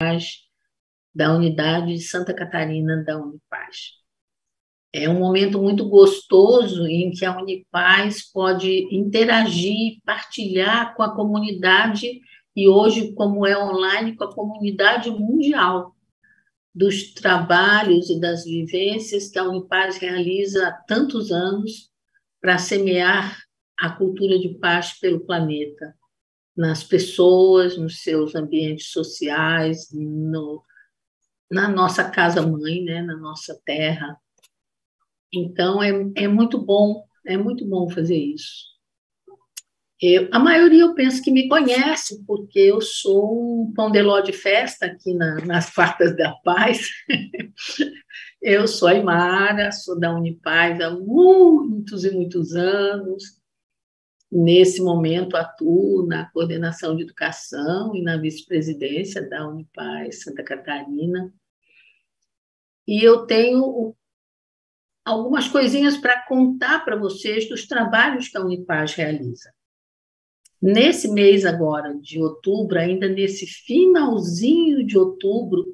Unipaz, da unidade de Santa Catarina da Unipaz. É um momento muito gostoso em que a Unipaz pode interagir, partilhar com a comunidade, e hoje, como é online, com a comunidade mundial, dos trabalhos e das vivências que a Unipaz realiza há tantos anos para semear a cultura de paz pelo planeta, nas pessoas, nos seus ambientes sociais, na nossa casa-mãe, né, na nossa terra. Então, é muito bom fazer isso. A maioria eu penso que me conhece, porque eu sou um pão de ló de festa aqui nas Quartas da Paz. Eu sou a Aymara, sou da Unipaz há muitos e muitos anos. Nesse momento, atuo na coordenação de educação e na vice-presidência da Unipaz Santa Catarina. E eu tenho algumas coisinhas para contar para vocês dos trabalhos que a Unipaz realiza. Nesse mês agora, de outubro, ainda nesse finalzinho de outubro,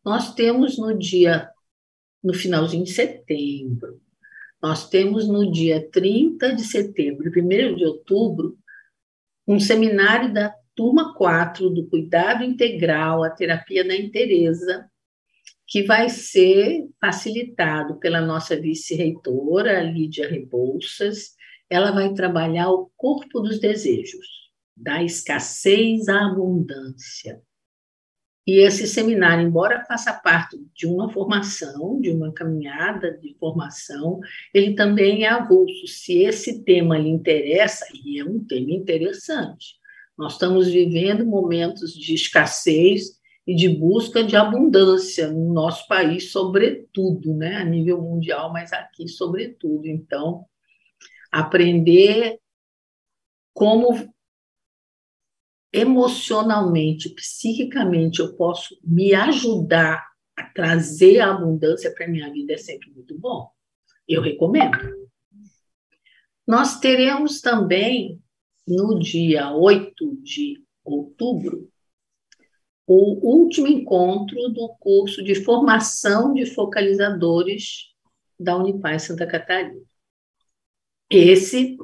nós temos no finalzinho de setembro, nós temos no dia 30 de setembro, 1º de outubro, um seminário da turma 4 do Cuidado Integral, a Terapia da Inteireza, que vai ser facilitado pela nossa vice-reitora, Lídia Rebouças. Ela vai trabalhar o corpo dos desejos, da escassez à abundância. E esse seminário, embora faça parte de uma formação, de uma caminhada de formação, ele também é avulso. Se esse tema lhe interessa, e é um tema interessante, nós estamos vivendo momentos de escassez e de busca de abundância no nosso país, sobretudo, né? A nível mundial, mas aqui, sobretudo. Então, aprender como emocionalmente, psiquicamente, eu posso me ajudar a trazer a abundância para a minha vida é sempre muito bom. Eu recomendo. Nós teremos também, no dia 8 de outubro, o último encontro do curso de formação de focalizadores da Unipaz Santa Catarina. Esse,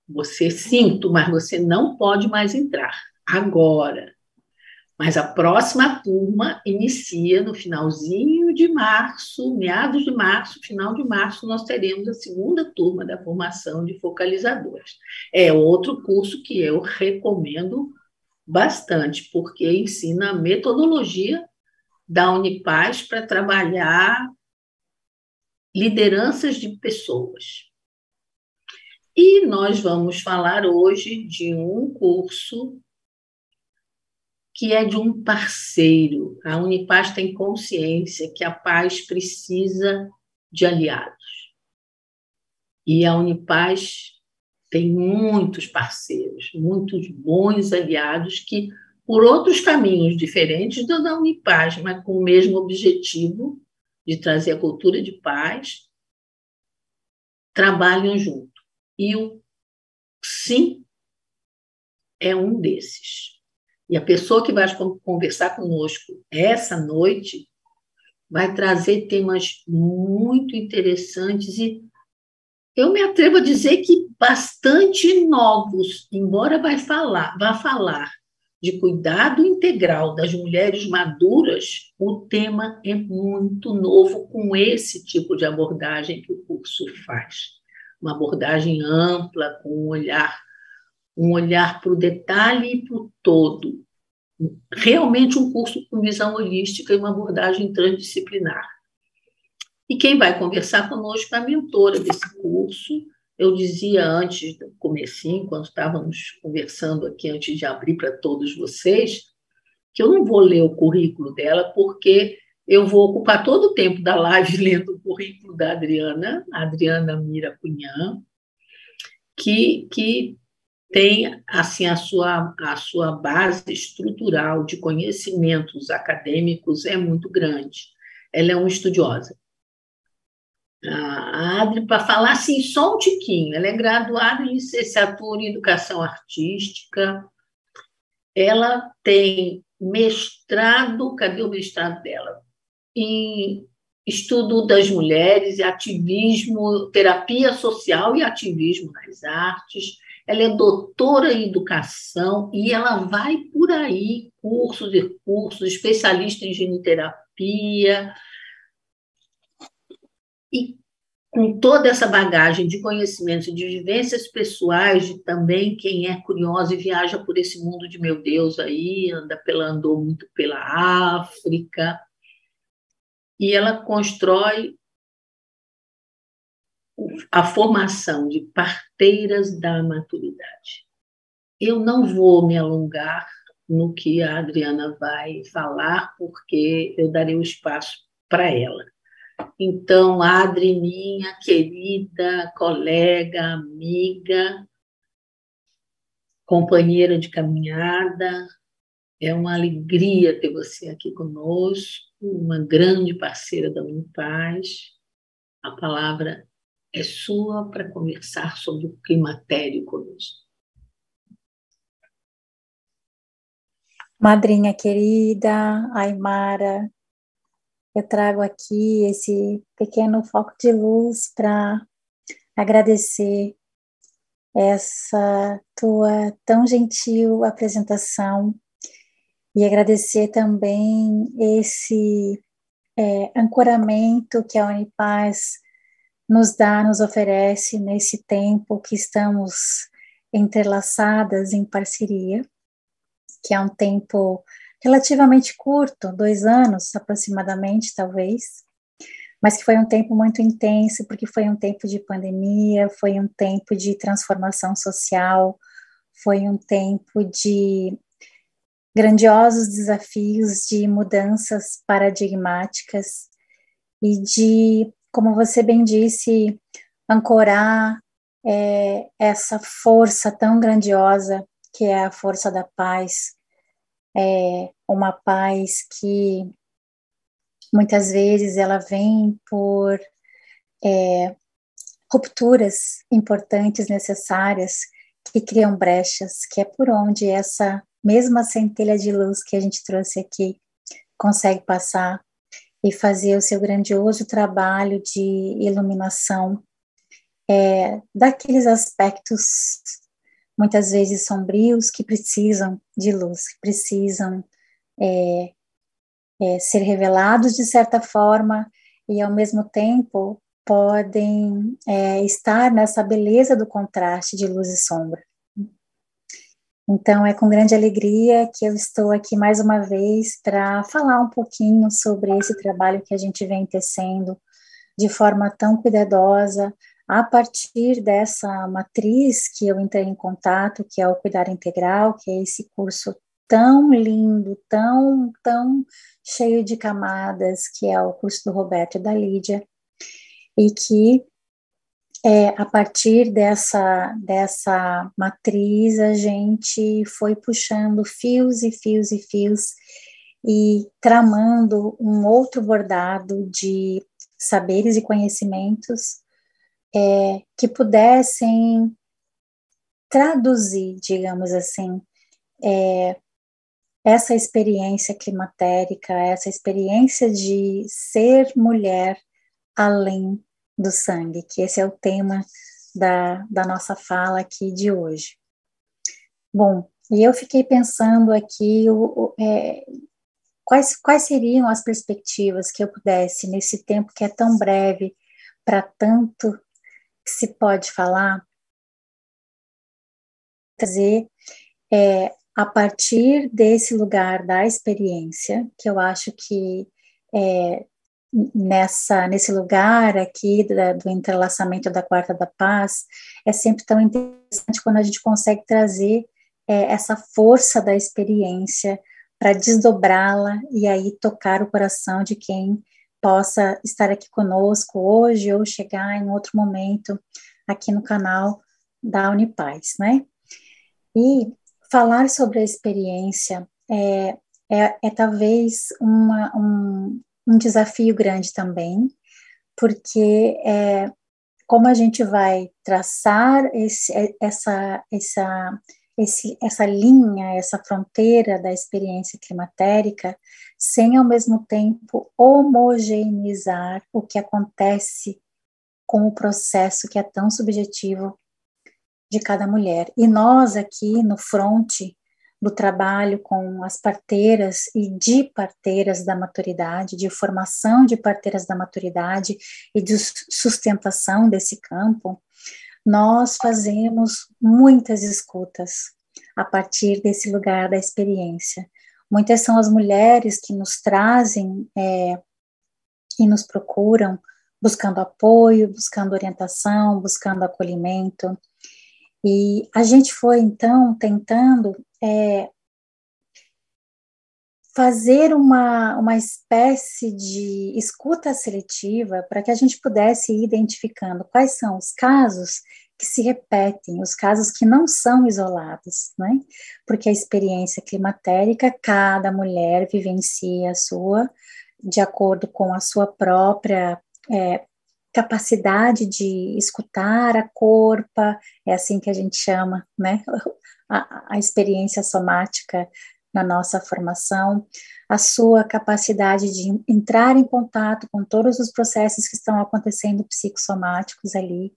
você sinto, mas você não pode mais entrar agora. Mas a próxima turma inicia no finalzinho de março, meados de março, final de março, nós teremos a segunda turma da formação de focalizadores. É outro curso que eu recomendo bastante, porque ensina a metodologia da Unipaz para trabalhar lideranças de pessoas. E nós vamos falar hoje de um curso que é de um parceiro. A Unipaz tem consciência que a paz precisa de aliados. E a Unipaz tem muitos parceiros, muitos bons aliados que, por outros caminhos diferentes do da Unipaz, mas com o mesmo objetivo de trazer a cultura de paz, trabalham junto. E o Sim é um desses. E a pessoa que vai conversar conosco essa noite vai trazer temas muito interessantes e eu me atrevo a dizer que bastante novos, embora vá falar de cuidado integral das mulheres maduras, o tema é muito novo com esse tipo de abordagem que o curso faz. Uma abordagem ampla, com um olhar para o detalhe e para o todo. Realmente um curso com visão holística e uma abordagem transdisciplinar. E quem vai conversar conosco é a mentora desse curso. Eu dizia antes do comecinho, quando estávamos conversando aqui, antes de abrir para todos vocês, que eu não vou ler o currículo dela, porque eu vou ocupar todo o tempo da live lendo o currículo da Adriana Mira Cunhã, que tem assim, a sua base estrutural de conhecimentos acadêmicos é muito grande. Ela é uma estudiosa. A Adri, para falar assim, só um tiquinho, ela é graduada em licenciatura em Educação Artística, ela tem mestrado, cadê o mestrado dela? Em estudo das mulheres e ativismo, terapia social e ativismo nas artes. Ela é doutora em educação e ela vai por aí, cursos e cursos, especialista em ginoterapia. E com toda essa bagagem de conhecimentos e de vivências pessoais, de também quem é curiosa e viaja por esse mundo de meu Deus aí, andou muito pela África, e ela constrói a formação de parteiras da maturidade. Eu não vou me alongar no que a Adriana vai falar, porque eu darei o espaço para ela. Então, Adri, minha querida colega, amiga, companheira de caminhada, é uma alegria ter você aqui conosco, uma grande parceira da Unipaz. A palavra é sua para conversar sobre o climatério conosco. Madrinha querida, Aimara, eu trago aqui esse pequeno foco de luz para agradecer essa tua tão gentil apresentação e agradecer também esse ancoramento que a Unipaz nos dá, nos oferece nesse tempo que estamos entrelaçadas em parceria, que é um tempo relativamente curto, 2 anos aproximadamente, talvez, mas que foi um tempo muito intenso, porque foi um tempo de pandemia, foi um tempo de transformação social, foi um tempo de grandiosos desafios, de mudanças paradigmáticas e de, como você bem disse, ancorar essa força tão grandiosa que é a força da paz, uma paz que muitas vezes ela vem por rupturas importantes, necessárias, que criam brechas, que é por onde essa mesma centelha de luz que a gente trouxe aqui consegue passar e fazer o seu grandioso trabalho de iluminação daqueles aspectos muitas vezes sombrios que precisam de luz, que precisam ser revelados de certa forma e ao mesmo tempo podem estar nessa beleza do contraste de luz e sombra. Então é com grande alegria que eu estou aqui mais uma vez para falar um pouquinho sobre esse trabalho que a gente vem tecendo de forma tão cuidadosa, a partir dessa matriz que eu entrei em contato, que é o Cuidar Integral, que é esse curso tão lindo, tão cheio de camadas, que é o curso do Roberto e da Lídia, e que a partir dessa matriz a gente foi puxando fios e fios e fios e tramando um outro bordado de saberes e conhecimentos que pudessem traduzir, digamos assim, essa experiência climatérica, essa experiência de ser mulher além do sangue, que esse é o tema da nossa fala aqui de hoje. Bom, e eu fiquei pensando aqui quais seriam as perspectivas que eu pudesse, nesse tempo que é tão breve, para tanto que se pode falar, trazer a partir desse lugar da experiência, que eu acho que nesse lugar aqui do entrelaçamento da Quarta da Paz, é sempre tão interessante quando a gente consegue trazer essa força da experiência para desdobrá-la e aí tocar o coração de quem possa estar aqui conosco hoje ou chegar em outro momento aqui no canal da Unipaz, né? E falar sobre a experiência é talvez um desafio grande também, porque como a gente vai traçar essa linha, essa fronteira da experiência climatérica, sem ao mesmo tempo homogeneizar o que acontece com o processo que é tão subjetivo de cada mulher. E nós aqui no fronte do trabalho com as parteiras e de parteiras da maturidade, de formação de parteiras da maturidade e de sustentação desse campo, nós fazemos muitas escutas a partir desse lugar da experiência. Muitas são as mulheres que nos trazem e nos procuram, buscando apoio, buscando orientação, buscando acolhimento. E a gente foi, então, tentando fazer uma espécie de escuta seletiva para que a gente pudesse ir identificando quais são os casos que se repetem, os casos que não são isolados, né? Porque a experiência climatérica, cada mulher vivencia a sua, de acordo com a sua própria capacidade de escutar a corpa, é assim que a gente chama, né? A experiência somática na nossa formação, a sua capacidade de entrar em contato com todos os processos que estão acontecendo psicossomáticos ali,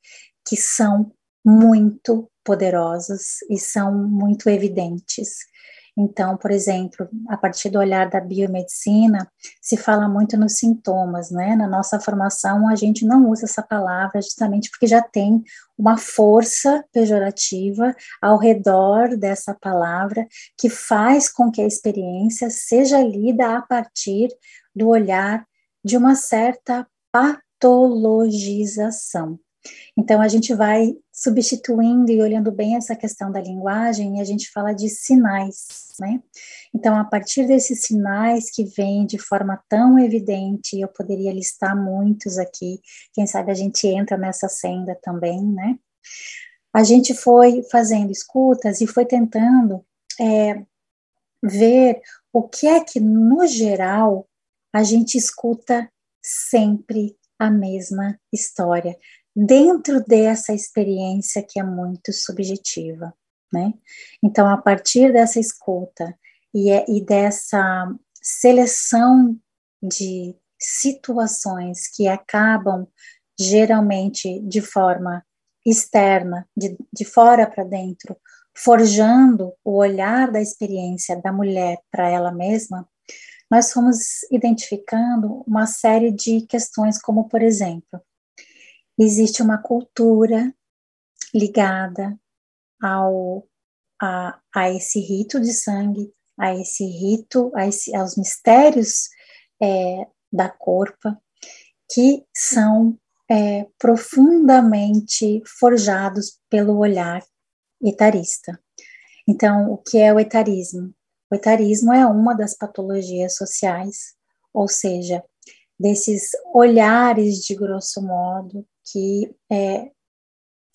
que são muito poderosos e são muito evidentes. Então, por exemplo, a partir do olhar da biomedicina, se fala muito nos sintomas, né? Na nossa formação, a gente não usa essa palavra justamente porque já tem uma força pejorativa ao redor dessa palavra que faz com que a experiência seja lida a partir do olhar de uma certa patologização. Então, a gente vai substituindo e olhando bem essa questão da linguagem e a gente fala de sinais, né? Então, a partir desses sinais que vêm de forma tão evidente, eu poderia listar muitos aqui, quem sabe a gente entra nessa senda também, né? A gente foi fazendo escutas e foi tentando ver o que é que, no geral, a gente escuta sempre a mesma história, dentro dessa experiência que é muito subjetiva, né? Então, a partir dessa escuta e dessa seleção de situações que acabam, geralmente, de forma externa, de fora para dentro, forjando o olhar da experiência da mulher para ela mesma, nós fomos identificando uma série de questões, como, por exemplo, existe uma cultura ligada a esse rito de sangue, a esse rito, aos mistérios da corpa, que são profundamente forjados pelo olhar etarista. Então, o que é o etarismo? O etarismo é uma das patologias sociais, ou seja, desses olhares de grosso modo que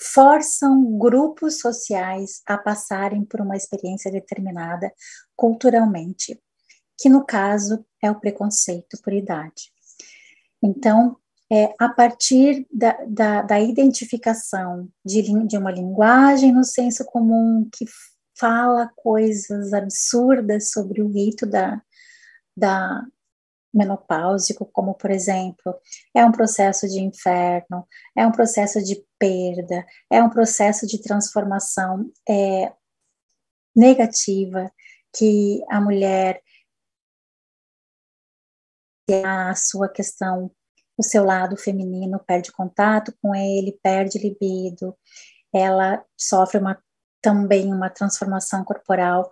forçam grupos sociais a passarem por uma experiência determinada culturalmente, que no caso é o preconceito por idade. Então, a partir da identificação de uma linguagem no senso comum que fala coisas absurdas sobre o rito da menopáusico, como, por exemplo, é um processo de inferno, é um processo de perda, é um processo de transformação negativa, que a mulher, a sua questão, o seu lado feminino perde contato com ele, perde libido, ela sofre também uma transformação corporal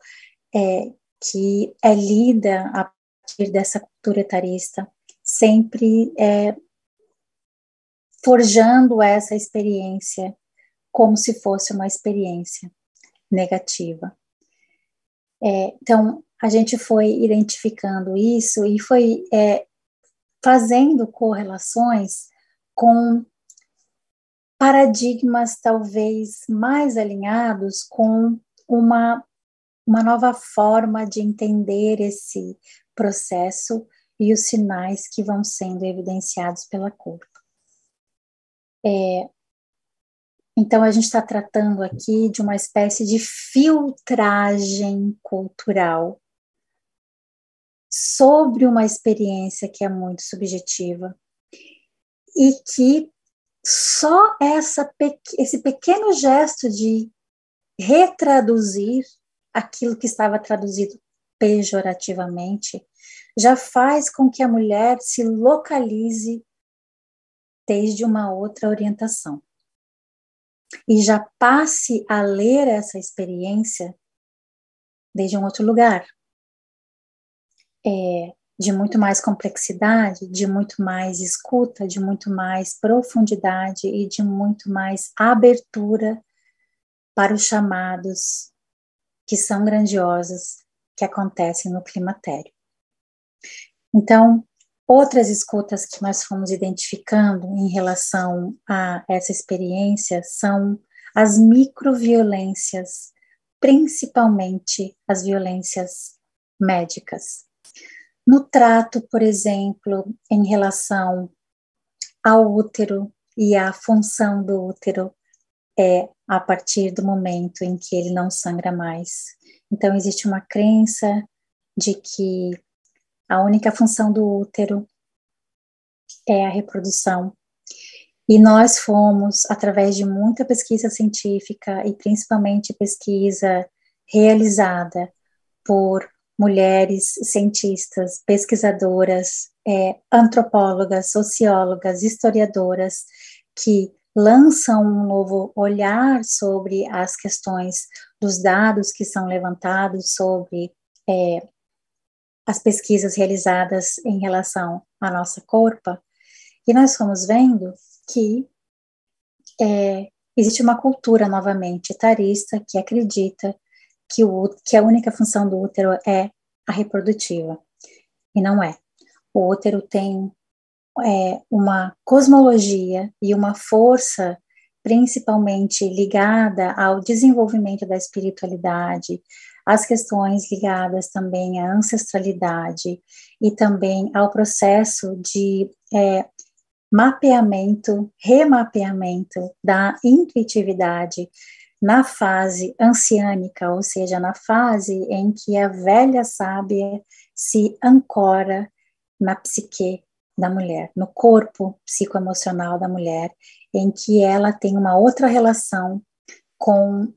que é lida a partir dessa cultura etarista, sempre forjando essa experiência como se fosse uma experiência negativa. Então, a gente foi identificando isso e foi fazendo correlações com paradigmas talvez mais alinhados com uma nova forma de entender esse processo e os sinais que vão sendo evidenciados pela corpo. Então, a gente está tratando aqui de uma espécie de filtragem cultural sobre uma experiência que é muito subjetiva e que só esse pequeno gesto de retraduzir aquilo que estava traduzido pejorativamente já faz com que a mulher se localize desde uma outra orientação e já passe a ler essa experiência desde um outro lugar, de muito mais complexidade, de muito mais escuta, de muito mais profundidade e de muito mais abertura para os chamados que são grandiosos que acontecem no climatério. Então, outras escutas que nós fomos identificando em relação a essa experiência são as microviolências, principalmente as violências médicas. No trato, por exemplo, em relação ao útero e à função do útero a partir do momento em que ele não sangra mais. Então, existe uma crença de que a única função do útero é a reprodução. E nós fomos, através de muita pesquisa científica e principalmente pesquisa realizada por mulheres cientistas, pesquisadoras, antropólogas, sociólogas, historiadoras, que lançam um novo olhar sobre as questões dos dados que são levantados sobre as pesquisas realizadas em relação à nossa corpo, e nós fomos vendo que existe uma cultura, novamente, etarista, que acredita que a única função do útero é a reprodutiva, e não é. O útero tem uma cosmologia e uma força principalmente ligada ao desenvolvimento da espiritualidade, às questões ligadas também à ancestralidade e também ao processo de mapeamento, remapeamento da intuitividade na fase anciânica, ou seja, na fase em que a velha sábia se ancora na psique da mulher, no corpo psicoemocional da mulher, em que ela tem uma outra relação com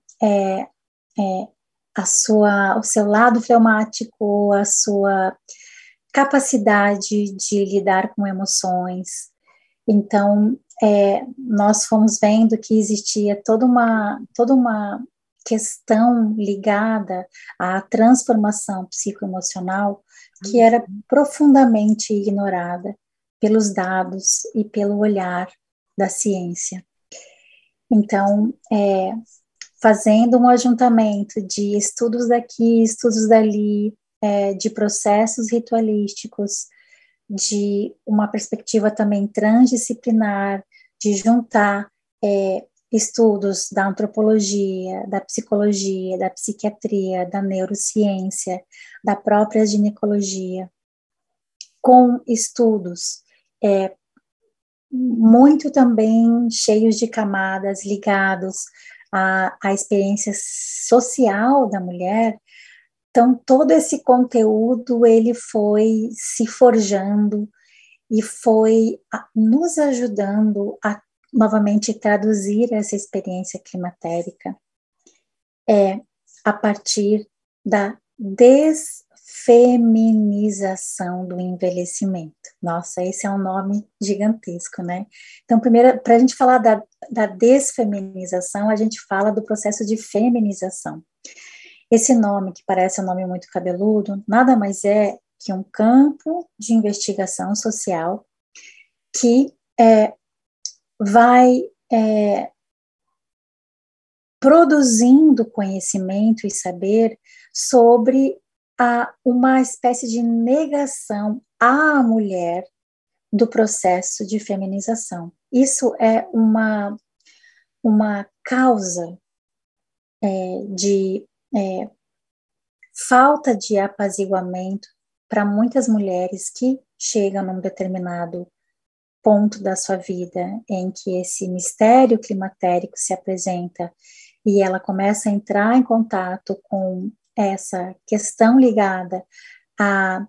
o seu lado fleumático, a sua capacidade de lidar com emoções. Então, nós fomos vendo que existia toda uma questão ligada à transformação psicoemocional que era profundamente ignorada pelos dados e pelo olhar da ciência. Então, fazendo um ajuntamento de estudos daqui, estudos dali, de processos ritualísticos, de uma perspectiva também transdisciplinar, de juntar estudos da antropologia, da psicologia, da psiquiatria, da neurociência, da própria ginecologia, com estudos muito também cheios de camadas ligados à experiência social da mulher. Então, todo esse conteúdo, ele foi se forjando e foi nos ajudando a, novamente, traduzir essa experiência climatérica a partir da desfeminização do envelhecimento. Nossa, esse é um nome gigantesco, né? Então, primeiro, para a gente falar da desfeminização, a gente fala do processo de feminização. Esse nome, que parece um nome muito cabeludo, nada mais é que um campo de investigação social que vai produzindo conhecimento e saber sobre uma espécie de negação à mulher do processo de feminização. Isso é uma causa de falta de apaziguamento para muitas mulheres que chegam num determinado ponto da sua vida em que esse mistério climatérico se apresenta e ela começa a entrar em contato com essa questão ligada à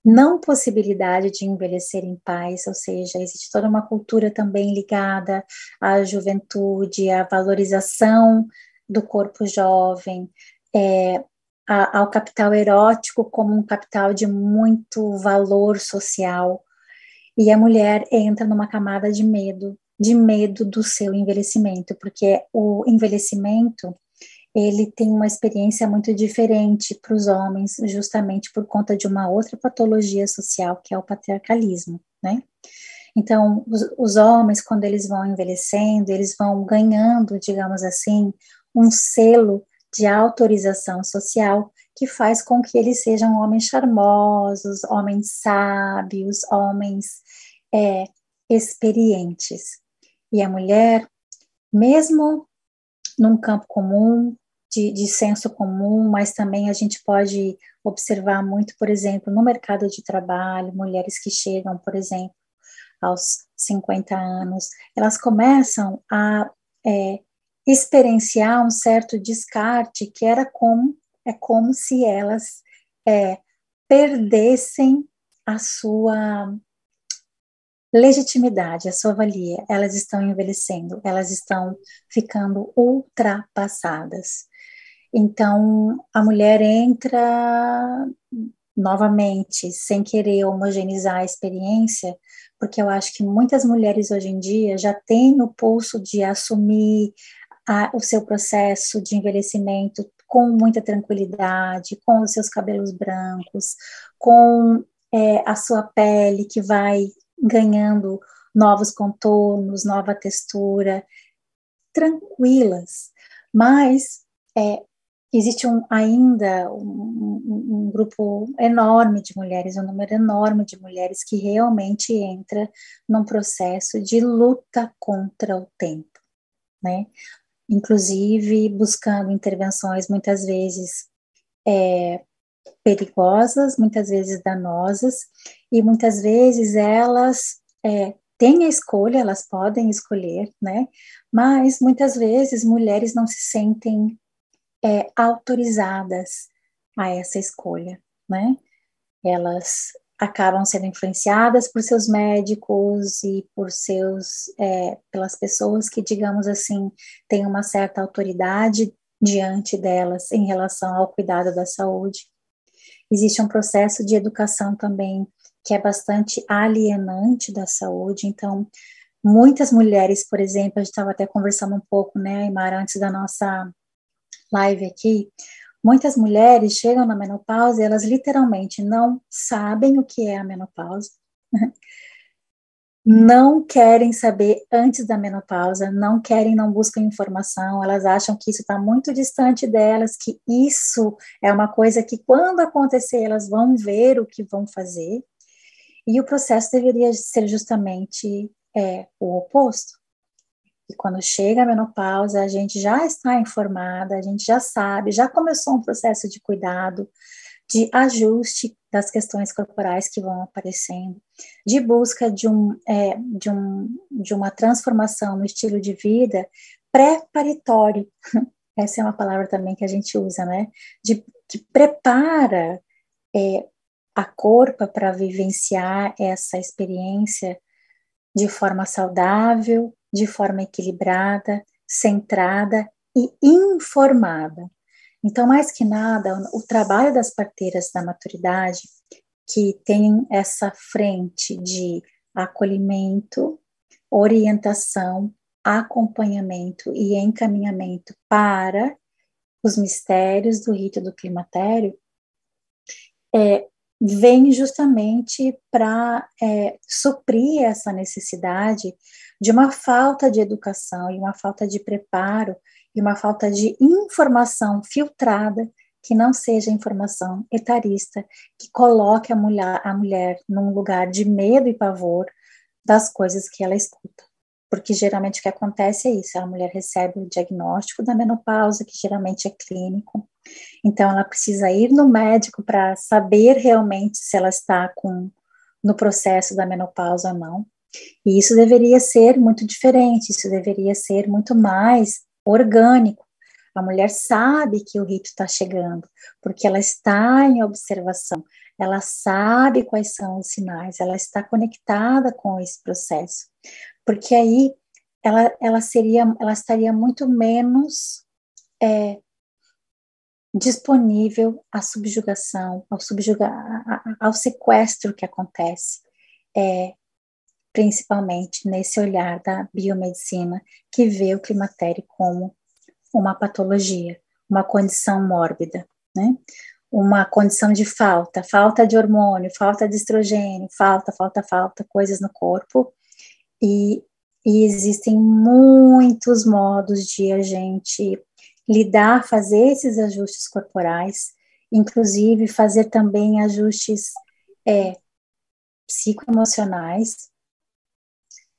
não possibilidade de envelhecer em paz, ou seja, existe toda uma cultura também ligada à juventude, à valorização do corpo jovem, ao capital erótico como um capital de muito valor social, e a mulher entra numa camada de medo do seu envelhecimento, porque o envelhecimento ele tem uma experiência muito diferente para os homens, justamente por conta de uma outra patologia social, que é o patriarcalismo, né? Então, os homens, quando eles vão envelhecendo, eles vão ganhando, digamos assim, um selo de autorização social que faz com que eles sejam homens charmosos, homens sábios, homens experientes. E a mulher, mesmo num campo comum, de senso comum, mas também a gente pode observar muito, por exemplo, no mercado de trabalho, mulheres que chegam, por exemplo, aos 50 anos, elas começam a experienciar um certo descarte, que é como se elas perdessem a sua legitimidade, a sua valia. Elas estão envelhecendo, elas estão ficando ultrapassadas. Então, a mulher entra novamente, sem querer homogeneizar a experiência, porque eu acho que muitas mulheres hoje em dia já têm o pulso de assumir o seu processo de envelhecimento com muita tranquilidade, com os seus cabelos brancos, com a sua pele que vai ganhando novos contornos, nova textura, tranquilas, mas existe ainda um grupo enorme de mulheres, um número enorme de mulheres que realmente entra num processo de luta contra o tempo, né? Inclusive buscando intervenções muitas vezes perigosas, muitas vezes danosas, e muitas vezes elas têm a escolha, elas podem escolher, né? Mas muitas vezes mulheres não se sentem autorizadas a essa escolha, né? Elas acabam sendo influenciadas por seus médicos e pelas pessoas que, digamos assim, têm uma certa autoridade diante delas em relação ao cuidado da saúde. Existe um processo de educação também que é bastante alienante da saúde, então muitas mulheres, por exemplo, a gente estava até conversando um pouco, né, Aymara, antes da nossa live aqui, muitas mulheres chegam na menopausa e elas literalmente não sabem o que é a menopausa, não querem saber antes da menopausa, não buscam informação, elas acham que isso está muito distante delas, que isso é uma coisa que quando acontecer elas vão ver o que vão fazer, e o processo deveria ser justamente o oposto. E quando chega a menopausa, a gente já está informada, a gente já sabe, já começou um processo de cuidado, de ajuste das questões corporais que vão aparecendo, de busca de uma transformação no estilo de vida pré-paritório. Essa é uma palavra também que a gente usa, né? Que prepara a corpa para vivenciar essa experiência de forma saudável, de forma equilibrada, centrada e informada. Então, mais que nada, o trabalho das parteiras da maturidade, que tem essa frente de acolhimento, orientação, acompanhamento e encaminhamento para os mistérios do rito do climatério, vem justamente para suprir essa necessidade de uma falta de educação e uma falta de preparo e uma falta de informação filtrada que não seja informação etarista, que coloque a mulher num lugar de medo e pavor das coisas que ela escuta. Porque geralmente o que acontece é isso, a mulher recebe o diagnóstico da menopausa, que geralmente é clínico, então ela precisa ir no médico para saber realmente se ela está no processo da menopausa ou não. E isso deveria ser muito diferente, isso deveria ser muito mais orgânico. A mulher sabe que o rito está chegando, porque ela está em observação, ela sabe quais são os sinais, ela está conectada com esse processo, porque aí ela estaria muito menos disponível à subjugação, ao sequestro que acontece, principalmente nesse olhar da biomedicina, que vê o climatério como uma patologia, uma condição mórbida, né? Uma condição de falta de hormônio, falta de estrogênio, falta, coisas no corpo, e existem muitos modos de a gente lidar, fazer esses ajustes corporais, inclusive fazer também ajustes psicoemocionais,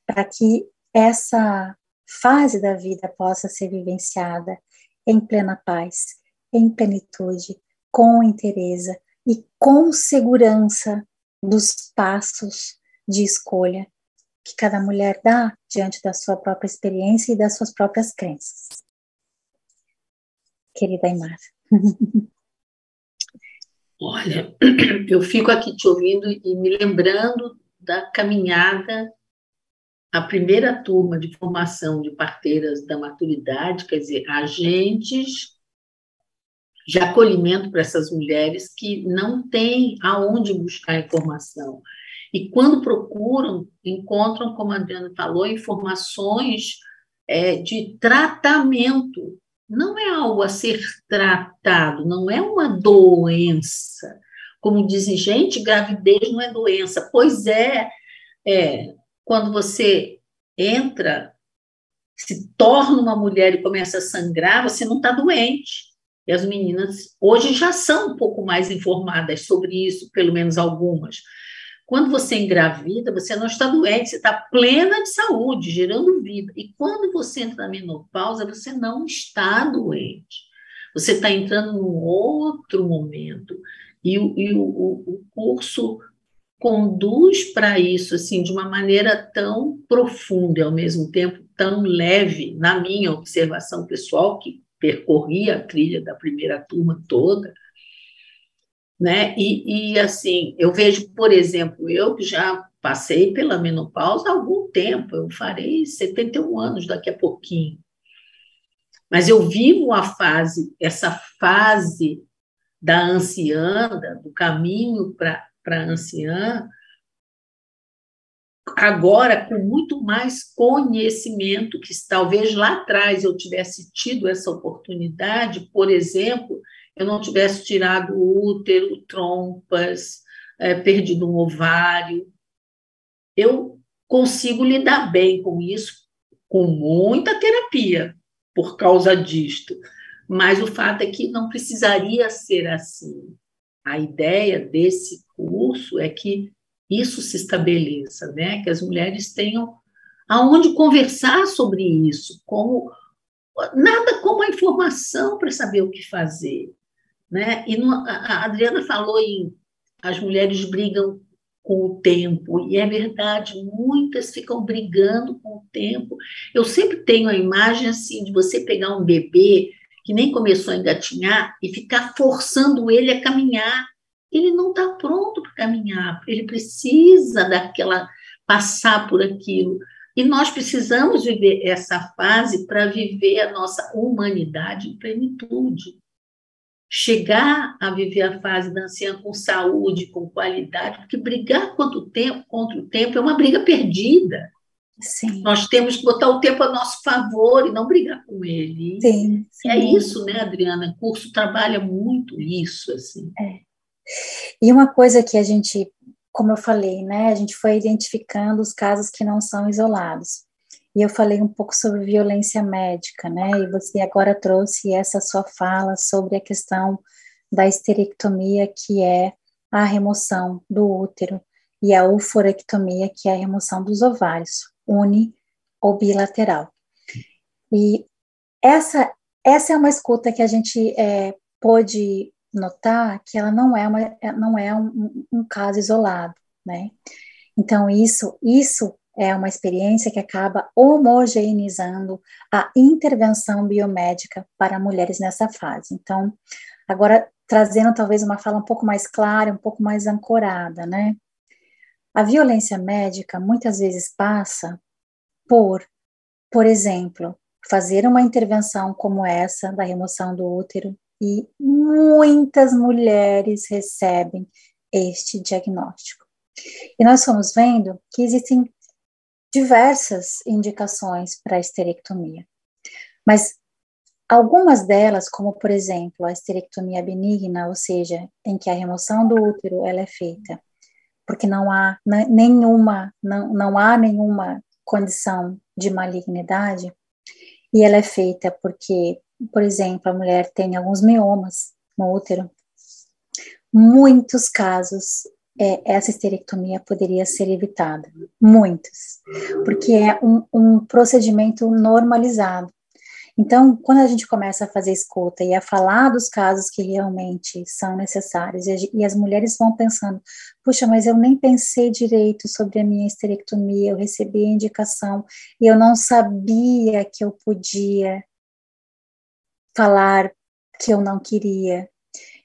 para que essa fase da vida possa ser vivenciada em plena paz, em plenitude, com inteireza e com segurança dos passos de escolha que cada mulher dá diante da sua própria experiência e das suas próprias crenças. Querida Aymara. Olha, eu fico aqui te ouvindo e me lembrando da caminhada, a primeira turma de formação de parteiras da maturidade, quer dizer, agentes de acolhimento para essas mulheres que não têm aonde buscar informação. E quando procuram, encontram, como a Adriana falou, informações de tratamento. Não é algo a ser tratado, não é uma doença. Como dizem, gente, gravidez não é doença. Pois quando você entra, se torna uma mulher e começa a sangrar, você não está doente. E as meninas hoje já são um pouco mais informadas sobre isso, pelo menos algumas. Quando você engravida, você não está doente, você está plena de saúde, gerando vida. E quando você entra na menopausa, você não está doente. Você está entrando num outro momento. E o curso conduz para isso assim, de uma maneira tão profunda e, ao mesmo tempo, tão leve, na minha observação pessoal, que percorri a trilha da primeira turma toda, né? Assim, eu vejo, por exemplo, eu que já passei pela menopausa há algum tempo, eu farei 71 anos daqui a pouquinho, mas eu vivo essa fase da anciã, do caminho para a anciã, agora com muito mais conhecimento, que talvez lá atrás eu tivesse tido essa oportunidade, por exemplo, eu não tivesse tirado o útero, trompas, perdido um ovário. Eu consigo lidar bem com isso, com muita terapia, por causa disto. Mas o fato é que não precisaria ser assim. A ideia desse curso é que isso se estabeleça, né? Que as mulheres tenham aonde conversar sobre isso, nada como a informação para saber o que fazer, né? E a Adriana falou as mulheres brigam com o tempo, e é verdade, muitas ficam brigando com o tempo. Eu sempre tenho a imagem assim de você pegar um bebê que nem começou a engatinhar e ficar forçando ele a caminhar. Ele não está pronto para caminhar, ele precisa passar por aquilo. E nós precisamos viver essa fase para viver a nossa humanidade em plenitude. Chegar a viver a fase da anciã com saúde, com qualidade, porque brigar contra o tempo é uma briga perdida. Sim. Nós temos que botar o tempo a nosso favor e não brigar com ele. Sim, é isso, né, Adriana? O curso trabalha muito isso, assim. E uma coisa que a gente, como eu falei, né, a gente foi identificando os casos que não são isolados. E eu falei um pouco sobre violência médica, né, e você agora trouxe essa sua fala sobre a questão da esterectomia, que é a remoção do útero, e a uforectomia, que é a remoção dos ovários, uni ou bilateral. E essa é uma escuta que a gente pôde notar que ela não é um caso isolado, né? Então, isso é uma experiência que acaba homogeneizando a intervenção biomédica para mulheres nessa fase. Então, agora trazendo talvez uma fala um pouco mais clara, um pouco mais ancorada, né? A violência médica muitas vezes passa por exemplo, fazer uma intervenção como essa da remoção do útero, e muitas mulheres recebem este diagnóstico. E nós fomos vendo que existem diversas indicações para a esterectomia, mas algumas delas, como por exemplo a esterectomia benigna, ou seja, em que a remoção do útero ela é feita porque não há nenhuma condição de malignidade, e ela é feita porque, por exemplo, a mulher tem alguns miomas no útero. Muitos casos, essa esterectomia poderia ser evitada, muitos, porque é um procedimento normalizado. Então, quando a gente começa a fazer escuta e a falar dos casos que realmente são necessários, e as mulheres vão pensando, puxa, mas eu nem pensei direito sobre a minha esterectomia, eu recebi a indicação e eu não sabia que eu podia falar que eu não queria.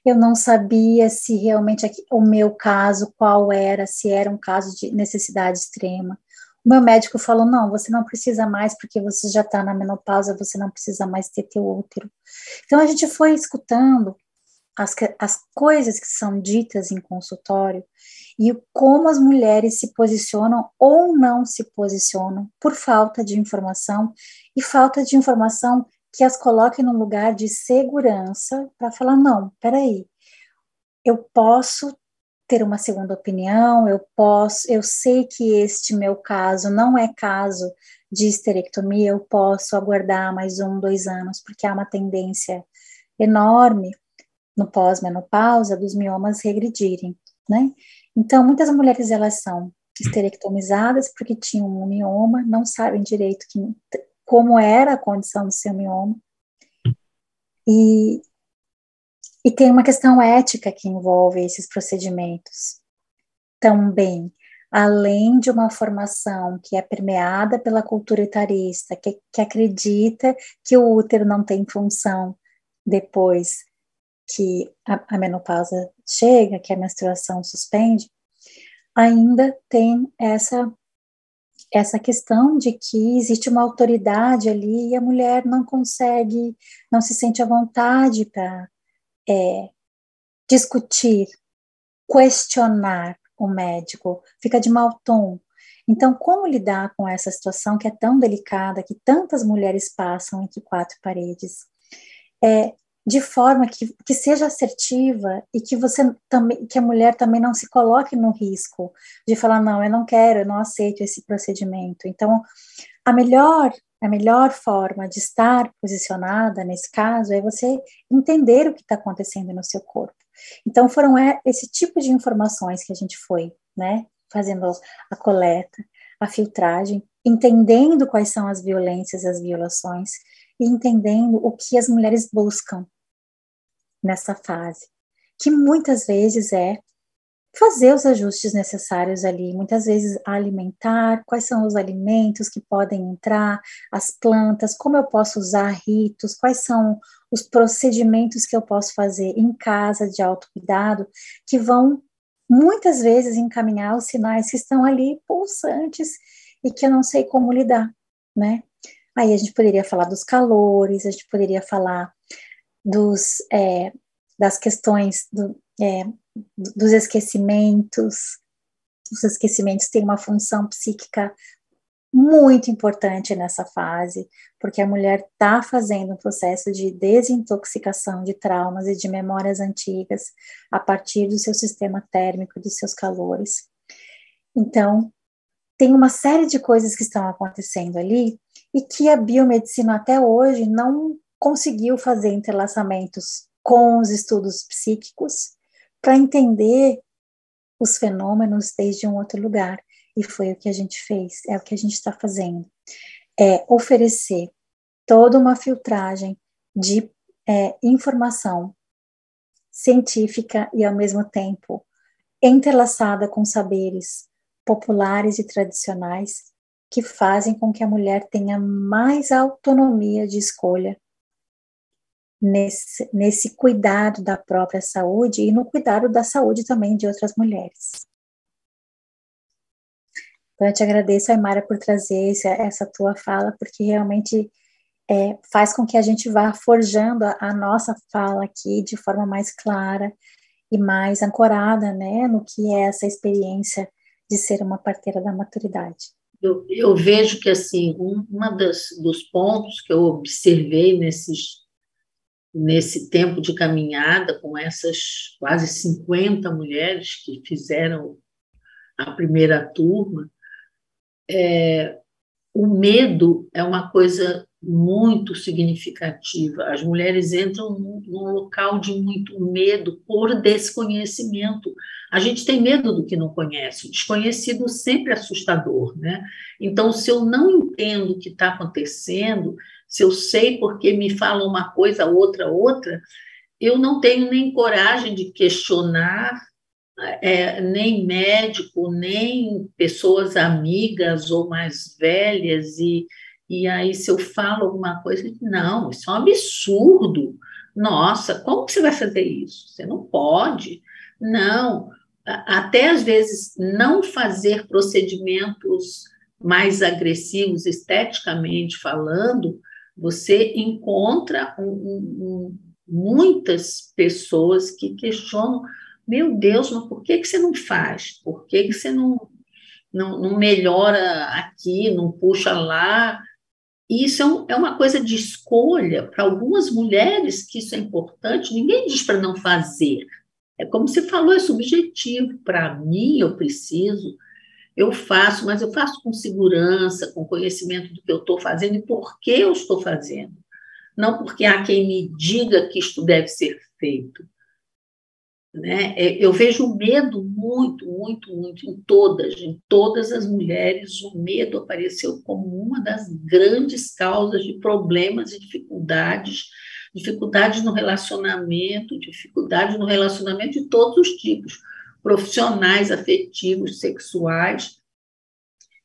Eu não sabia se realmente o meu caso, qual era, se era um caso de necessidade extrema. O meu médico falou, não, você não precisa mais, porque você já está na menopausa, você não precisa mais ter teu útero. Então, a gente foi escutando as coisas que são ditas em consultório e como as mulheres se posicionam ou não se posicionam por falta de informação, e falta de informação que as coloque num lugar de segurança para falar, não, peraí, eu posso ter uma segunda opinião, eu sei que este meu caso não é caso de esterectomia, eu posso aguardar mais 1, 2 anos, porque há uma tendência enorme no pós-menopausa dos miomas regredirem, né? Então, muitas mulheres, elas são esterectomizadas porque tinham um mioma, não sabem direito como era a condição do seu mioma, e tem uma questão ética que envolve esses procedimentos também, além de uma formação que é permeada pela cultura etarista, que acredita que o útero não tem função depois que a menopausa chega, que a menstruação suspende, ainda tem essa questão de que existe uma autoridade ali e a mulher não consegue, não se sente à vontade para discutir, questionar o médico, fica de mau tom. Então, como lidar com essa situação que é tão delicada, que tantas mulheres passam entre 4 paredes, de forma que seja assertiva e que você também, que a mulher também não se coloque no risco de falar, não, eu não quero, eu não aceito esse procedimento. Então, a melhor forma de estar posicionada nesse caso é você entender o que está acontecendo no seu corpo. Então, foram esse tipo de informações que a gente foi, né, fazendo a coleta, a filtragem, entendendo quais são as violências, as violações, e entendendo o que as mulheres buscam nessa fase, que muitas vezes é fazer os ajustes necessários ali, muitas vezes alimentar, quais são os alimentos que podem entrar, as plantas, como eu posso usar ritos, quais são os procedimentos que eu posso fazer em casa de autocuidado, que vão muitas vezes encaminhar os sinais que estão ali pulsantes e que eu não sei como lidar, né? Aí a gente poderia falar dos calores, a gente poderia falar das questões dos esquecimentos. Os esquecimentos têm uma função psíquica muito importante nessa fase, porque a mulher está fazendo um processo de desintoxicação de traumas e de memórias antigas a partir do seu sistema térmico, dos seus calores. Então, tem uma série de coisas que estão acontecendo ali e que a biomedicina até hoje não conseguiu fazer entrelaçamentos com os estudos psíquicos para entender os fenômenos desde um outro lugar. E foi o que a gente fez, é o que a gente está fazendo. É oferecer toda uma filtragem de informação científica e, ao mesmo tempo, entrelaçada com saberes populares e tradicionais que fazem com que a mulher tenha mais autonomia de escolha nesse cuidado da própria saúde e no cuidado da saúde também de outras mulheres. Então, eu te agradeço, Aymara, por trazer essa tua fala, porque realmente faz com que a gente vá forjando a nossa fala aqui de forma mais clara e mais ancorada, né, no que é essa experiência de ser uma parteira da maturidade. Eu vejo que, assim, dos pontos que eu observei nesse tempo de caminhada com essas quase 50 mulheres que fizeram a primeira turma, o medo é uma coisa muito significativa. As mulheres entram num local de muito medo por desconhecimento. A gente tem medo do que não conhece. O desconhecido sempre é assustador, né? Então, se eu não entendo o que está acontecendo, se eu sei porque me falam uma coisa, outra, eu não tenho nem coragem de questionar nem médico, nem pessoas amigas ou mais velhas, e aí se eu falo alguma coisa, não, isso é um absurdo, nossa, como que você vai fazer isso? Você não pode, não, até às vezes não fazer procedimentos mais agressivos esteticamente falando, você encontra muitas pessoas que questionam: meu Deus, mas por que você não faz? Por que você não melhora aqui, não puxa lá? E isso é uma coisa de escolha. Para algumas mulheres que isso é importante, ninguém diz para não fazer. É como você falou, é subjetivo. Para mim, eu preciso, eu faço, mas eu faço com segurança, com conhecimento do que eu estou fazendo e por que eu estou fazendo. Não porque há quem me diga que isto deve ser feito. Né? Eu vejo medo muito em todas as mulheres. O medo apareceu como uma das grandes causas de problemas e dificuldades no relacionamento, dificuldades no relacionamento de todos os tipos, profissionais, afetivos, sexuais.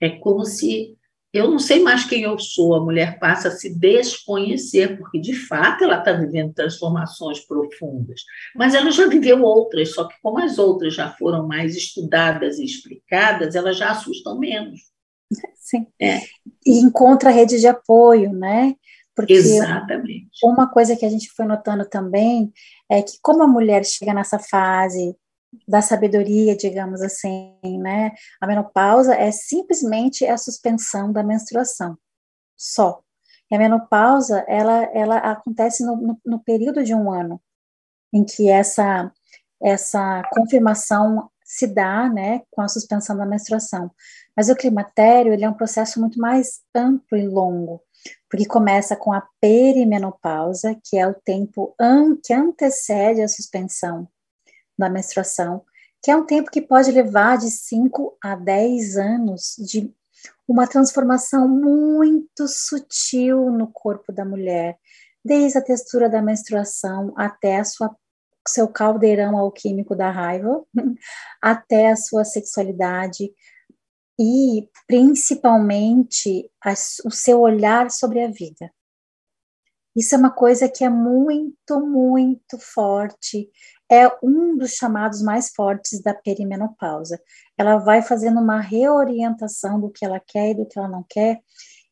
É como se eu não sei mais quem eu sou, a mulher passa a se desconhecer, porque de fato ela está vivendo transformações profundas, mas ela já viveu outras, só que como as outras já foram mais estudadas e explicadas, elas já assustam menos. Sim. E encontra a rede de apoio, né? Porque exatamente. Uma coisa que a gente foi notando também é que como a mulher chega nessa fase da sabedoria, digamos assim, né? A menopausa é simplesmente a suspensão da menstruação, só. E a menopausa, ela acontece no período de um ano, em que essa confirmação se dá, né, com a suspensão da menstruação. Mas o climatério, ele é um processo muito mais amplo e longo, porque começa com a perimenopausa, que é o tempo que antecede a suspensão da menstruação, que é um tempo que pode levar de 5 a 10 anos de uma transformação muito sutil no corpo da mulher, desde a textura da menstruação até seu caldeirão alquímico da raiva, até a sua sexualidade e, principalmente, o seu olhar sobre a vida. Isso é uma coisa que é muito forte, é um dos chamados mais fortes da perimenopausa. Ela vai fazendo uma reorientação do que ela quer e do que ela não quer,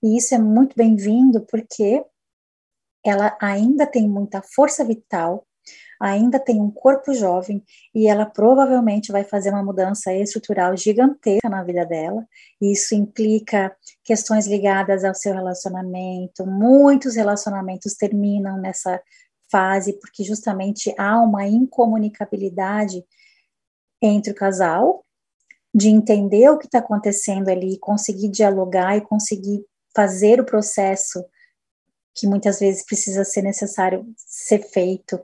e isso é muito bem-vindo porque ela ainda tem muita força vital, ainda tem um corpo jovem e ela provavelmente vai fazer uma mudança estrutural gigantesca na vida dela. Isso implica questões ligadas ao seu relacionamento. Muitos relacionamentos terminam nessa fase porque justamente há uma incomunicabilidade entre o casal, de entender o que está acontecendo ali, conseguir dialogar e conseguir fazer o processo que muitas vezes precisa ser necessário ser feito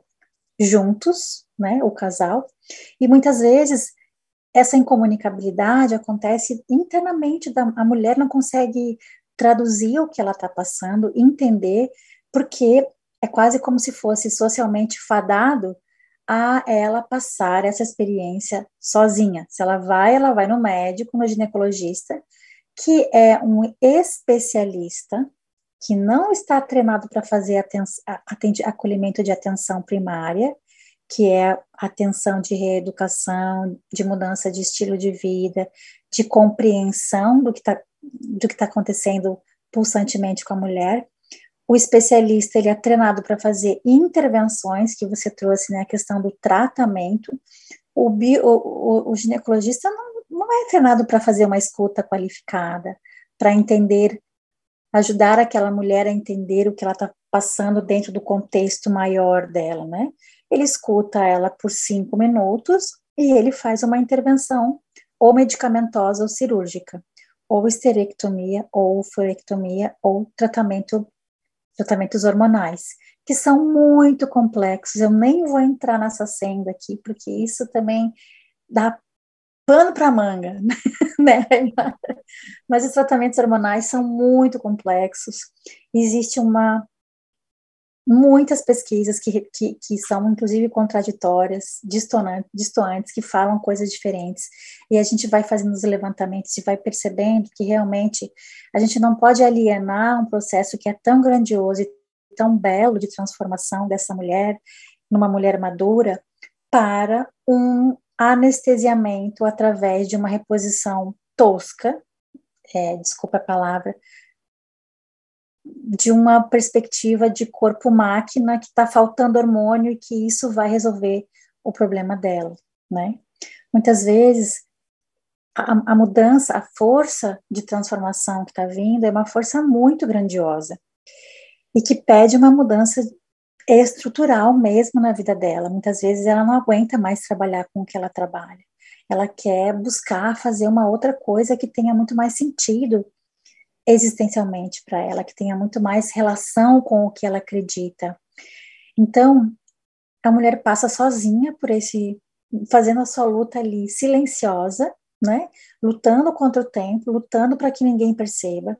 juntos, né, o casal, e muitas vezes essa incomunicabilidade acontece internamente, a mulher não consegue traduzir o que ela está passando, entender, porque é quase como se fosse socialmente fadado a ela passar essa experiência sozinha. Se ela vai no médico, no ginecologista, que é um especialista que não está treinado para fazer acolhimento de atenção primária, que é atenção de reeducação, de mudança de estilo de vida, de compreensão do que tá acontecendo pulsantemente com a mulher. O especialista, ele é treinado para fazer intervenções, que você trouxe, né, a questão do tratamento. O ginecologista não é treinado para fazer uma escuta qualificada, para entender, ajudar aquela mulher a entender o que ela está passando dentro do contexto maior dela, né? Ele escuta ela por 5 minutos e ele faz uma intervenção ou medicamentosa ou cirúrgica, ou esterectomia, ou furectomia, ou tratamentos hormonais, que são muito complexos. Eu nem vou entrar nessa senda aqui, porque isso também dá pano para manga, né? Mas os tratamentos hormonais são muito complexos. Existe muitas pesquisas que são, inclusive, contraditórias, distoantes, que falam coisas diferentes, e a gente vai fazendo os levantamentos e vai percebendo que, realmente, a gente não pode alienar um processo que é tão grandioso e tão belo de transformação dessa mulher, numa mulher madura, para um anestesiamento através de uma reposição tosca, desculpa a palavra, de uma perspectiva de corpo-máquina, que está faltando hormônio e que isso vai resolver o problema dela, né? Muitas vezes, a mudança, a força de transformação que está vindo é uma força muito grandiosa e que pede uma mudança estrutural mesmo na vida dela. Muitas vezes ela não aguenta mais trabalhar com o que ela trabalha. Ela quer buscar fazer uma outra coisa que tenha muito mais sentido existencialmente para ela, que tenha muito mais relação com o que ela acredita. Então, a mulher passa sozinha por fazendo a sua luta ali silenciosa, né? Lutando contra o tempo, lutando para que ninguém perceba.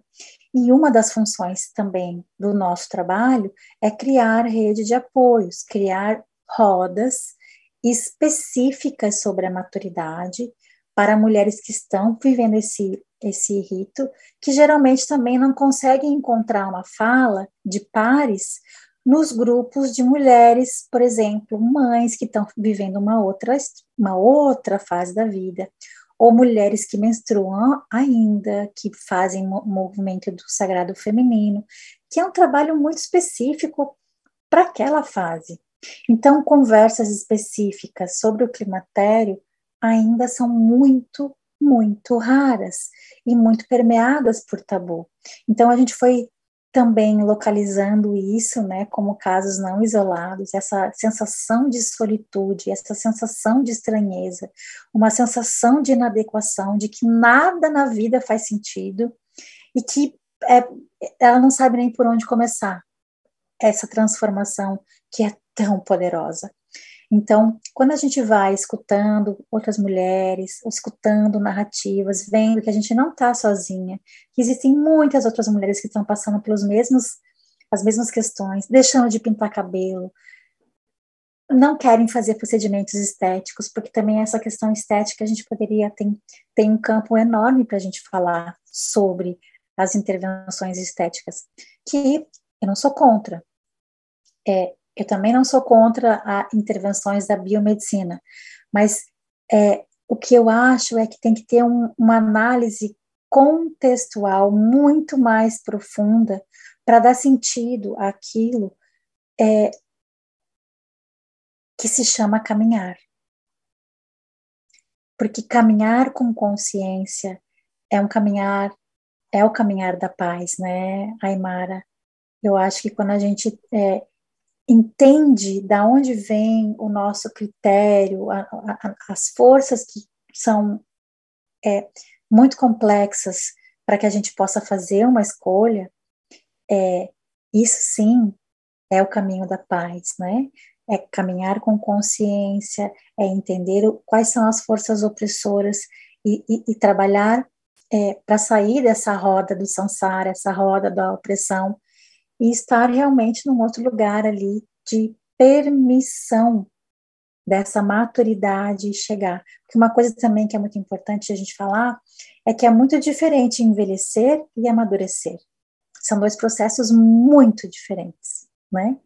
E uma das funções também do nosso trabalho é criar rede de apoios, criar rodas específicas sobre a maturidade para mulheres que estão vivendo esse rito, que geralmente também não conseguem encontrar uma fala de pares nos grupos de mulheres, por exemplo, mães que estão vivendo uma outra fase da vida, ou mulheres que menstruam ainda, que fazem movimento do sagrado feminino, que é um trabalho muito específico para aquela fase. Então, conversas específicas sobre o climatério ainda são muito, muito raras e muito permeadas por tabu. Então, a gente foi também localizando isso, né, como casos não isolados, essa sensação de solitude, essa sensação de estranheza, uma sensação de inadequação, de que nada na vida faz sentido e que ela não sabe nem por onde começar essa transformação que é tão poderosa. Então, quando a gente vai escutando outras mulheres, escutando narrativas, vendo que a gente não está sozinha, que existem muitas outras mulheres que estão passando pelas mesmas questões, deixando de pintar cabelo, não querem fazer procedimentos estéticos, porque também essa questão estética a gente poderia tem um campo enorme para a gente falar sobre as intervenções estéticas, que eu não sou contra. Eu também não sou contra as intervenções da biomedicina, mas o que eu acho é que tem que ter uma análise contextual muito mais profunda para dar sentido àquilo que se chama caminhar. Porque caminhar com consciência é o caminhar da paz, né, Aymara? Eu acho que quando a gente entende da onde vem o nosso critério, as forças que são muito complexas para que a gente possa fazer uma escolha, isso sim é o caminho da paz, né? É caminhar com consciência, é entender quais são as forças opressoras e trabalhar para sair dessa roda do samsara, essa roda da opressão, e estar realmente num outro lugar ali de permissão dessa maturidade chegar. Porque uma coisa também que é muito importante a gente falar é que é muito diferente envelhecer e amadurecer. São dois processos muito diferentes, né?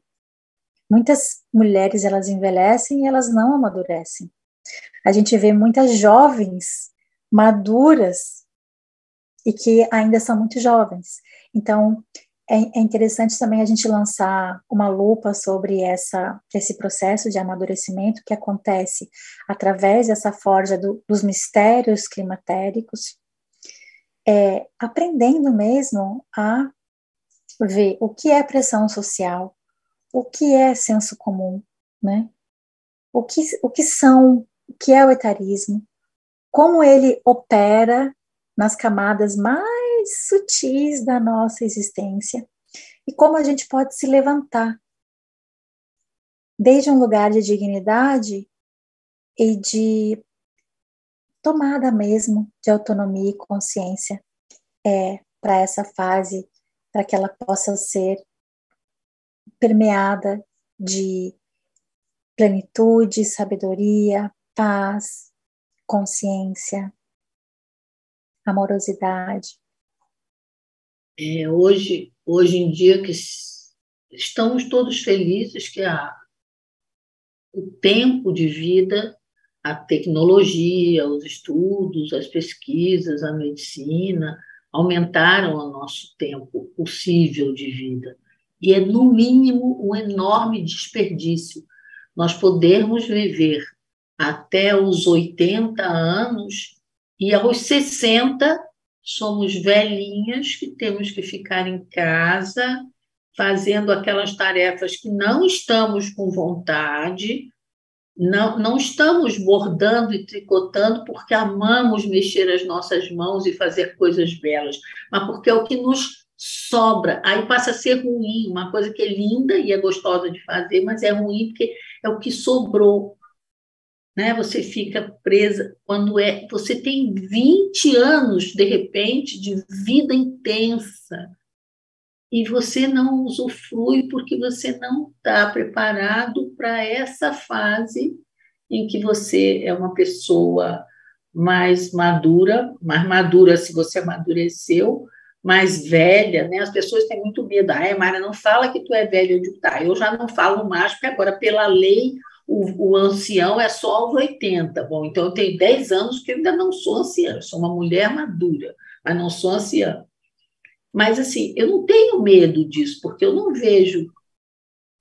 Muitas mulheres, elas envelhecem e elas não amadurecem. A gente vê muitas jovens maduras e que ainda são muito jovens. Então, é interessante também a gente lançar uma lupa sobre esse processo de amadurecimento que acontece através dessa forja dos mistérios climatéricos, aprendendo mesmo a ver o que é pressão social, o que é senso comum, né? O que é o etarismo, como ele opera nas camadas mais sutis da nossa existência e como a gente pode se levantar desde um lugar de dignidade e de tomada mesmo de autonomia e consciência para essa fase, para que ela possa ser permeada de plenitude, sabedoria, paz, consciência, amorosidade. Hoje em dia que estamos todos felizes que o tempo de vida, a tecnologia, os estudos, as pesquisas, a medicina aumentaram o nosso tempo possível de vida. E é, no mínimo, um enorme desperdício nós podermos viver até os 80 anos e aos 60 somos velhinhas que temos que ficar em casa fazendo aquelas tarefas que não estamos com vontade, não estamos bordando e tricotando porque amamos mexer as nossas mãos e fazer coisas belas, mas porque é o que nos sobra. Aí passa a ser ruim, uma coisa que é linda e é gostosa de fazer, mas é ruim porque é o que sobrou. Né? Você fica presa quando você tem 20 anos, de repente, de vida intensa e você não usufrui porque você não está preparado para essa fase em que você é uma pessoa mais madura se você amadureceu, mais velha, né? As pessoas têm muito medo. Mara, não fala que tu é velha. Eu digo, tá, eu já não falo mais, porque agora, pela lei, o ancião é só aos 80. Bom, então eu tenho 10 anos que eu ainda não sou anciã, eu sou uma mulher madura, mas não sou anciã. Mas, assim, eu não tenho medo disso, porque eu não vejo,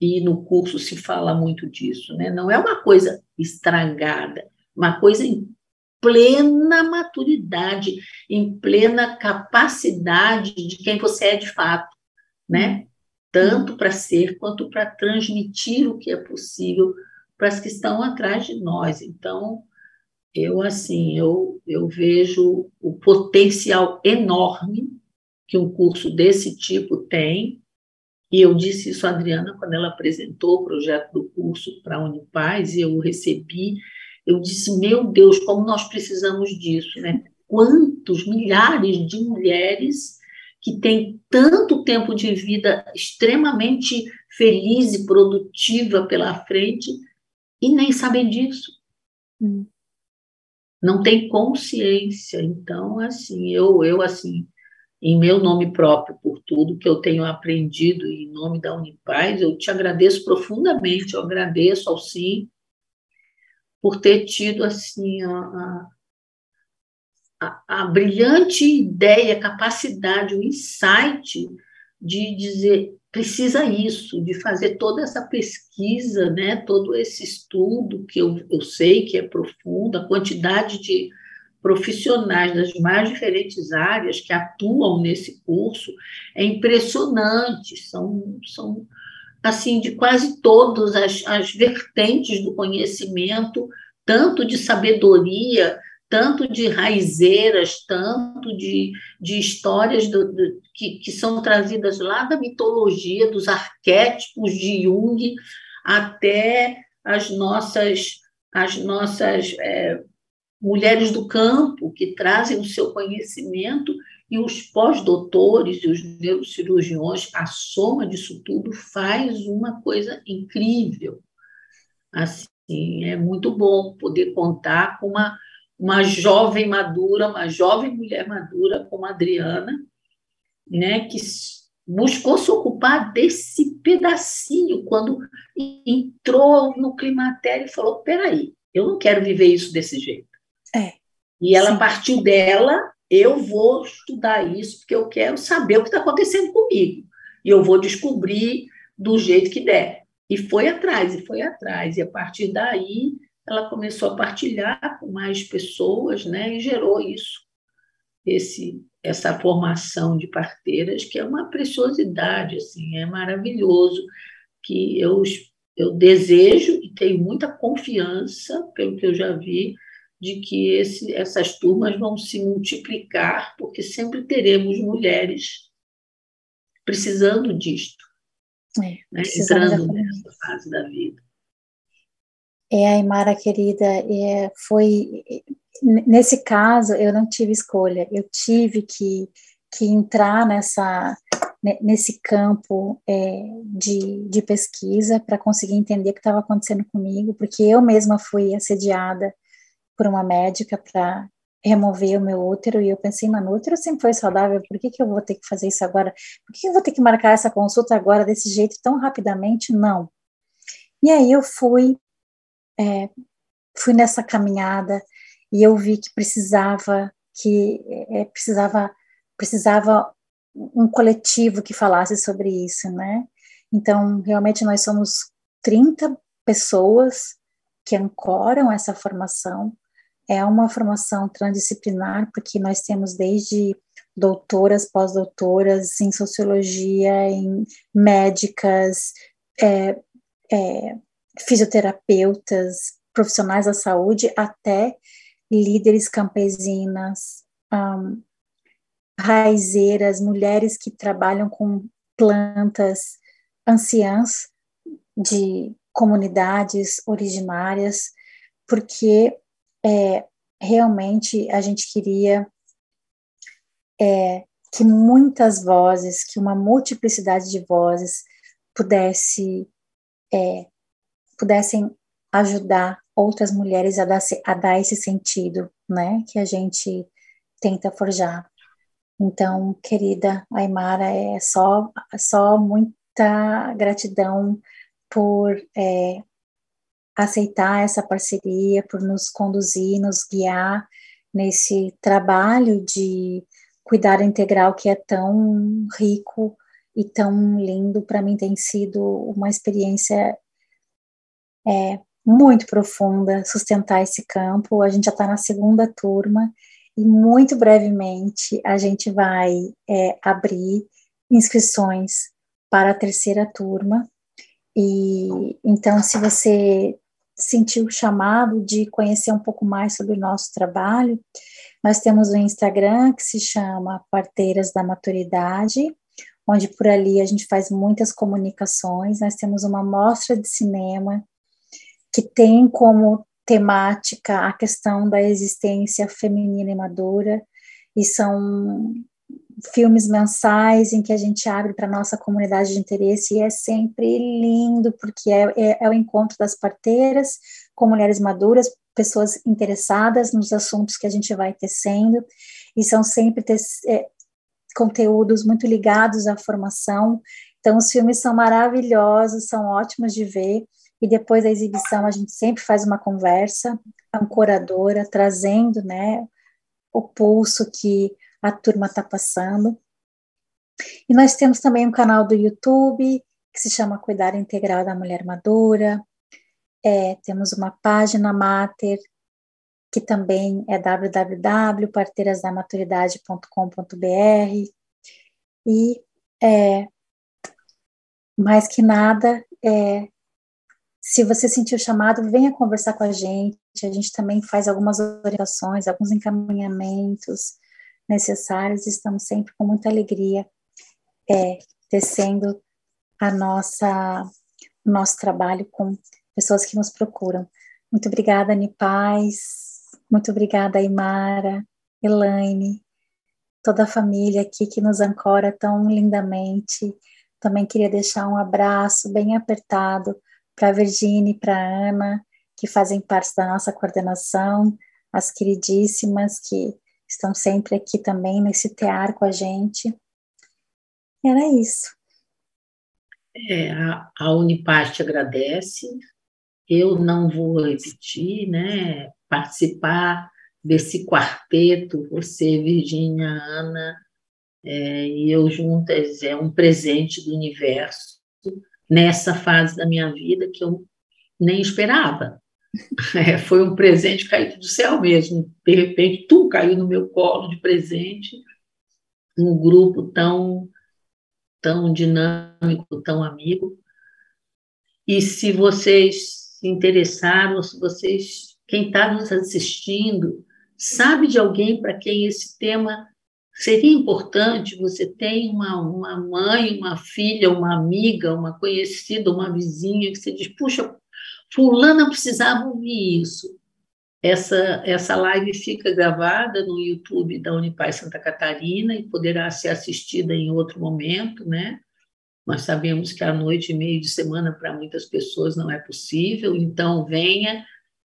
e no curso se fala muito disso, né? Não é uma coisa estragada, uma coisa em plena maturidade, em plena capacidade de quem você é de fato, né? Tanto para ser quanto para transmitir o que é possível para as que estão atrás de nós. Então, eu vejo o potencial enorme que um curso desse tipo tem, e eu disse isso à Adriana quando ela apresentou o projeto do curso para a Unipaz, e eu recebi, eu disse, meu Deus, como nós precisamos disso, né? Quantos milhares de mulheres que têm tanto tempo de vida extremamente feliz e produtiva pela frente e nem sabem disso. Não tem consciência. Então, assim, eu assim, em meu nome próprio, por tudo que eu tenho aprendido em nome da Unipaz, eu te agradeço profundamente, eu agradeço ao Sim por ter tido assim a brilhante ideia, a capacidade, o insight de dizer precisa isso, de fazer toda essa pesquisa, né, todo esse estudo que eu sei que é profundo, a quantidade de profissionais das mais diferentes áreas que atuam nesse curso é impressionante, são assim, de quase todas as vertentes do conhecimento, tanto de sabedoria, tanto de raizeiras, tanto de histórias que são trazidas lá da mitologia, dos arquétipos de Jung, até as nossas mulheres do campo, que trazem o seu conhecimento, e os pós-doutores e os neurocirurgiões, a soma disso tudo faz uma coisa incrível. Assim, é muito bom poder contar com uma jovem madura, uma jovem mulher madura como a Adriana, né, que buscou se ocupar desse pedacinho quando entrou no climatério e falou: peraí, eu não quero viver isso desse jeito. E ela sim. partiu dela: eu vou estudar isso porque eu quero saber o que está acontecendo comigo. E eu vou descobrir do jeito que der. E foi atrás, e foi atrás. E a partir daí, ela começou a partilhar com mais pessoas, né? E gerou isso, essa formação de parteiras, que é uma preciosidade, assim, é maravilhoso, que eu desejo e tenho muita confiança, pelo que eu já vi, de que essas turmas vão se multiplicar, porque sempre teremos mulheres precisando disto, né? Precisamos de Entrando acolhimento. nessa fase da vida. Aymara, querida, nesse caso eu não tive escolha, eu tive que entrar nesse campo de pesquisa para conseguir entender o que estava acontecendo comigo, porque eu mesma fui assediada por uma médica para remover o meu útero, e eu pensei, mano, o útero sempre foi saudável, por que eu vou ter que fazer isso agora? Por que eu vou ter que marcar essa consulta agora desse jeito tão rapidamente? Não. E aí eu fui nessa caminhada e eu vi que precisava um coletivo que falasse sobre isso, né? Então, realmente nós somos 30 pessoas que ancoram essa formação. É uma formação transdisciplinar, porque nós temos desde doutoras, pós-doutoras em sociologia, em médicas, é, é, fisioterapeutas, profissionais da saúde, até líderes campesinas, raizeiras, mulheres que trabalham com plantas, anciãs de comunidades originárias, porque realmente a gente queria que muitas vozes, que uma multiplicidade de vozes pudessem ajudar outras mulheres a dar esse sentido, né, que a gente tenta forjar. Então, querida Aymara, é só muita gratidão por aceitar essa parceria, por nos conduzir, nos guiar nesse trabalho de cuidado integral que é tão rico e tão lindo. Para mim tem sido uma experiência muito profunda sustentar esse campo. A gente já está na segunda turma e muito brevemente a gente vai abrir inscrições para a terceira turma. E então, se você sentiu o chamado de conhecer um pouco mais sobre o nosso trabalho, nós temos um Instagram que se chama Parteiras da Maturidade, onde por ali a gente faz muitas comunicações. Nós temos uma mostra de cinema que tem como temática a questão da existência feminina e madura, e são filmes mensais em que a gente abre para a nossa comunidade de interesse, e é sempre lindo, porque é o encontro das parteiras com mulheres maduras, pessoas interessadas nos assuntos que a gente vai tecendo, e são sempre conteúdos muito ligados à formação. Então, os filmes são maravilhosos, são ótimos de ver, e depois da exibição a gente sempre faz uma conversa ancoradora, trazendo, né, o pulso que a turma está passando. E nós temos também um canal do YouTube que se chama Cuidar Integral da Mulher Madura. Temos uma página Mater, que também é www.parteirasdamaturidade.com.br. E, mais que nada, se você sentiu o chamado, venha conversar com a gente também faz algumas orientações, alguns encaminhamentos necessários, estamos sempre com muita alegria tecendo o nosso trabalho com pessoas que nos procuram. Muito obrigada, Nipaz, muito obrigada, Aymara, Elaine, toda a família aqui que nos ancora tão lindamente. Também queria deixar um abraço bem apertado para a Virgínia e para a Ana, que fazem parte da nossa coordenação, as queridíssimas que estão sempre aqui também nesse tear com a gente. Era isso. A Unipaz te agradece. Eu não vou repetir, né? Participar desse quarteto, você, Virgínia, Ana, e eu juntas, é um presente do universo nessa fase da minha vida que eu nem esperava. Foi um presente caído do céu mesmo. De repente, tudo caiu no meu colo de presente. Um grupo tão dinâmico, tão amigo. E se vocês se interessaram, se vocês, quem está nos assistindo, sabe de alguém para quem esse tema seria importante, você tem uma mãe, uma filha, uma amiga, uma conhecida, uma vizinha, que você diz, puxa, fulana precisava ouvir isso. Essa live fica gravada no YouTube da Unipaz Santa Catarina e poderá ser assistida em outro momento, né? Nós sabemos que à noite e meio de semana para muitas pessoas não é possível, então venha.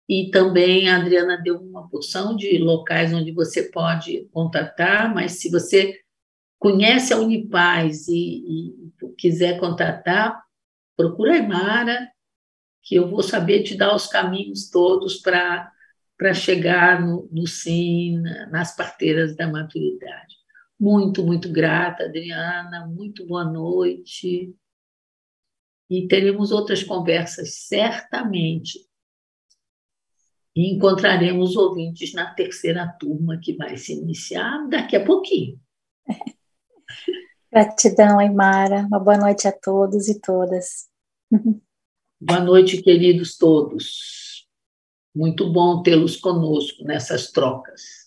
E também a Adriana deu uma porção de locais onde você pode contatar, mas se você conhece a Unipaz e quiser contatar, procura a Aymara, que eu vou saber te dar os caminhos todos para chegar no sim, nas parteiras da maturidade. Muito, muito grata, Adriana, muito boa noite. E teremos outras conversas, certamente. E encontraremos ouvintes na terceira turma, que vai se iniciar daqui a pouquinho. Gratidão, Aymara. Uma boa noite a todos e todas. Boa noite, queridos todos. Muito bom tê-los conosco nessas trocas.